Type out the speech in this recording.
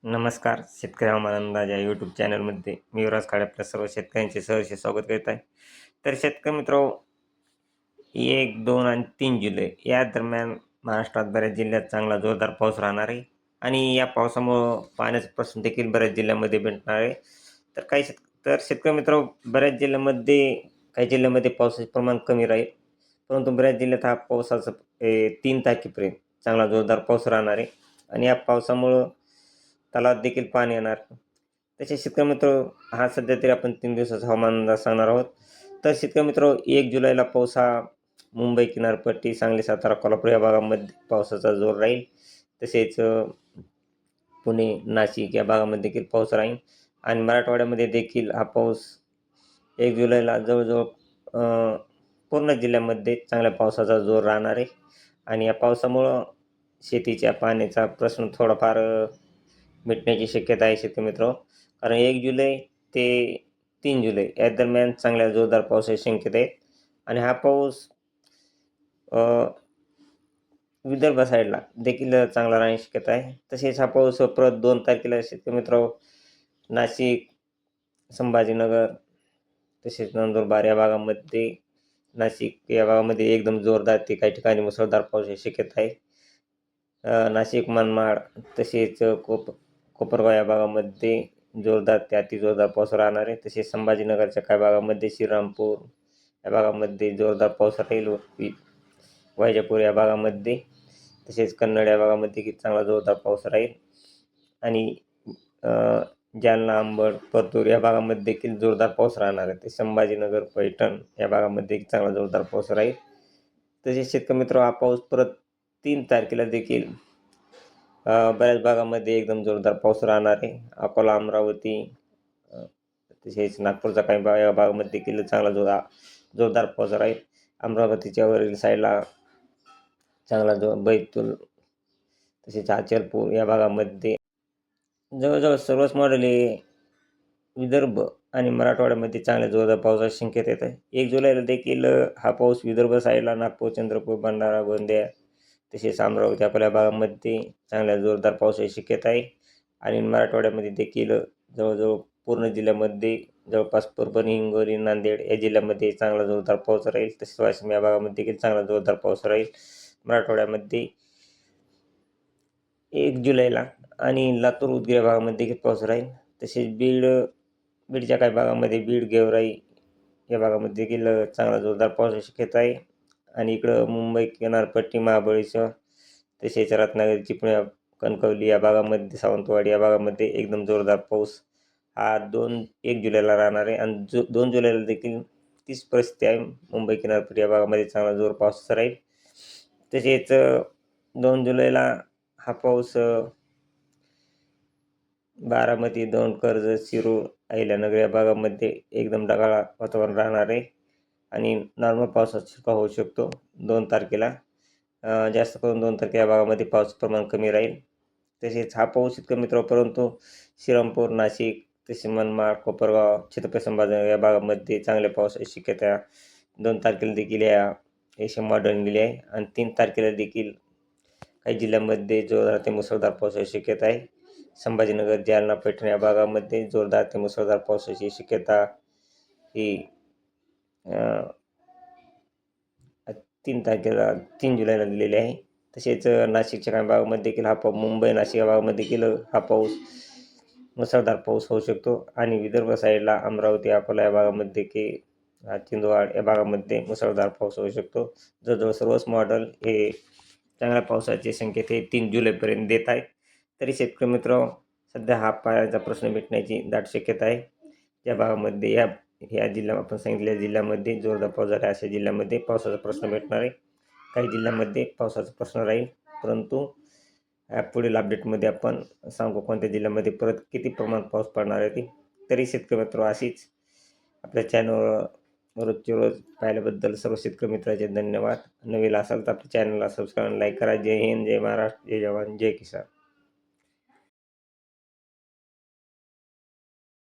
नमस्कार. शेतकरी हवामान अंदाज या यूट्यूब चॅनलमध्ये मी युवराज खाडे आपल्या सर्व शेतकऱ्यांचे सहर्ष स्वागत करीत आहे. तर शेतकरी मित्रांनो, 1, 2 आणि 3 जुलै या दरम्यान महाराष्ट्रात बऱ्याच जिल्ह्यात चांगला जोरदार पाऊस राहणार आहे आणि या पावसामुळं पाण्याचा प्रश्न देखील बऱ्याच जिल्ह्यामध्ये भेटणार आहे. तर शेतकरी मित्रांनो, बऱ्याच जिल्ह्यामध्ये काही जिल्ह्यामध्ये पावसाचे प्रमाण कमी राहील, परंतु बऱ्याच जिल्ह्यात हा पावसाचा 3 तारखेपर्यंत चांगला जोरदार पाऊस राहणार आहे आणि या पावसामुळं तलावात देखील पाणी येणार. तसेच शेतकरी मित्र, हा सध्या तरी आपण 3 दिवसाचा हवामान अंदाज सांगणार आहोत. तर शेतकरी मित्र, 1 जुलैला पाऊस हा मुंबई किनारपट्टी, सांगली, सातारा, कोल्हापूर या भागामध्ये पावसाचा जोर राहील. तसेच पुणे, नाशिक या भागामध्ये देखील पाऊस राहील आणि मराठवाड्यामध्ये देखील हा पाऊस 1 जुलैला जवळजवळ पूर्ण जिल्ह्यामध्ये चांगल्या पावसाचा जोर राहणार आहे आणि या पावसामुळं शेतीच्या पाण्याचा प्रश्न थोडाफार मिटण्याची शक्यता आहे शेतकरी मित्रांनो. कारण 1 जुलै ते 3 जुलै या दरम्यान चांगल्या जोरदार पावसाची शक्यता आहे आणि हा पाऊस विदर्भ साईडला देखील चांगला राहण्याची शक्यता आहे. तसेच हा पाऊस परत 2 तारखेला शेतकरी मित्रांनो नाशिक, संभाजीनगर तसेच नंदुरबार या भागामध्ये, नाशिक या भागामध्ये एकदम जोरदार ते काही ठिकाणी मुसळधार पावसाची शक्यता आहे. नाशिक, मनमाड तसेच कोपरगाव या भागामध्ये जोरदार ते अतिजोरदार पाऊस राहणार आहे. तसेच संभाजीनगरच्या काही भागामध्ये, श्रीरामपूर या भागामध्ये जोरदार पाऊस राहील. वैजापूर या भागामध्ये तसेच कन्नड या भागामध्ये देखील चांगला जोरदार पाऊस राहील आणि जालना, अंबड, परतूर या भागामध्ये देखील जोरदार पाऊस राहणार आहे. ते संभाजीनगर, पैठण या भागामध्ये चांगला जोरदार पाऊस राहील. तसेच शेतकरी मित्र, हा पाऊस परत 3 तारखेला देखील बऱ्याच भागामध्ये एकदम जोरदार पाऊस राहणार आहे. अकोला, अमरावती तसेच नागपूरचा काही भाग या भागामध्ये देखील चांगला जोरदार पाऊस राहील. अमरावतीच्या वरील साईडला चांगला बैतूल तसेच अचलपूर या भागामध्ये जवळजवळ सर्वच मॉडेल हे विदर्भ आणि मराठवाड्यामध्ये चांगल्या जोरदार पावसाची शक्यता येत आहे. 1 जुलैला देखील हा पाऊस विदर्भ साईडला नागपूर, चंद्रपूर, भंडारा, गोंदिया तसेच अमरावती आपल्या भागामध्ये चांगल्या जोरदार पावसाची शक्यता आहे आणि मराठवाड्यामध्ये देखील जवळजवळ पूर्ण जिल्ह्यामध्ये जवळपास परभणी, हिंगोली, नांदेड या जिल्ह्यामध्ये चांगला जोरदार पाऊस राहील. तसेच वाशिम या भागामध्ये देखील चांगला जोरदार पाऊस राहील मराठवाड्यामध्ये 1 जुलैला आणि लातूर, उदगीर या भागामध्ये देखील पाऊस राहील. तसेच बीडच्या काही भागामध्ये, बीड, गेवराई या भागामध्ये देखील चांगला जोरदार पावसाची शक्यता आहे आणि इकडं मुंबई किनारपट्टी, महाबळेश्वर तसेच रत्नागिरी, चिपळूण, कणकवली या भागामध्ये, सावंतवाडी या भागामध्ये एकदम जोरदार पाऊस हा 1 जुलैला राहणार आहे आणि 2 जुलैला देखील तीच परिस्थिती आहे. मुंबई किनारपट्टी या भागामध्ये चांगला जोर पाऊस राहील. तसेच 2 जुलैला हा पाऊस बारामती, दौंड, कर्जत, शिरूर, अहिल्यानगर या भागामध्ये एकदम ढगाळ वातावरण राहणार आहे आणि नॉर्मल पावसाचा शिरकाव होऊ शकतो 2 तारखेला. जास्त करून 2 तारखेला या भागामध्ये पावसाचं प्रमाण कमी राहील. तसेच हा पाऊस शेतकरी मित्र, परंतु श्रीरामपूर, नाशिक तसेच मनमाड, कोपरगाव, छत्रपती संभाजीनगर या भागामध्ये चांगल्या पावसाची शक्यता 2 तारखेला देखील या एशियन मॉडेलने दिली आहे आणि 3 तारखेला देखील काही जिल्ह्यांमध्ये जोरदार ते मुसळधार पावसाची शक्यता आहे. संभाजीनगर, जालना, पैठण या भागामध्ये जोरदार ते मुसळधार पावसाची शक्यता ही 3 जुलैला दिलेली आहे. तसेच नाशिकच्या काही भागामध्ये देखील मुंबई, नाशिक या भागामध्ये देखील हा पाऊस मुसळधार पाऊस होऊ शकतो आणि विदर्भ साईडला अमरावती, अकोला या भागामध्ये देखील चिंदवाड या भागामध्ये मुसळधार पाऊस होऊ शकतो. जवळजवळ सर्वच मॉडेल हे चांगल्या पावसाचे संकेत हे 3 जुलैपर्यंत देत आहे. तरी शेतकरी मित्र, सध्या हा पाण्याचा प्रश्न मिटण्याची दाट शक्यता आहे. या भागामध्ये ह्या जिल्हा आपण सांगितलेल्या जिल्ह्यामध्ये जोरदार पाऊस झाला, अशा जिल्ह्यामध्ये पावसाचा प्रश्न मिटणार आहे. काही जिल्ह्यामध्ये पावसाचा प्रश्न राहील, परंतु पुढील अपडेटमध्ये आपण सांगू कोणत्या जिल्ह्यामध्ये परत किती प्रमाणात पाऊस पडणार आहे ते. तरी शेतकरी मित्र, अशीच आपल्या चॅनलवर रोजचे रोज पाहिल्याबद्दल सर्व शेतकरी मित्रांचे धन्यवाद. नवीन असाल तर आपल्या चॅनलला सबस्क्राईब, लाईक करा. जय हिंद, जय महाराष्ट्र, जय जवान, जय किसान.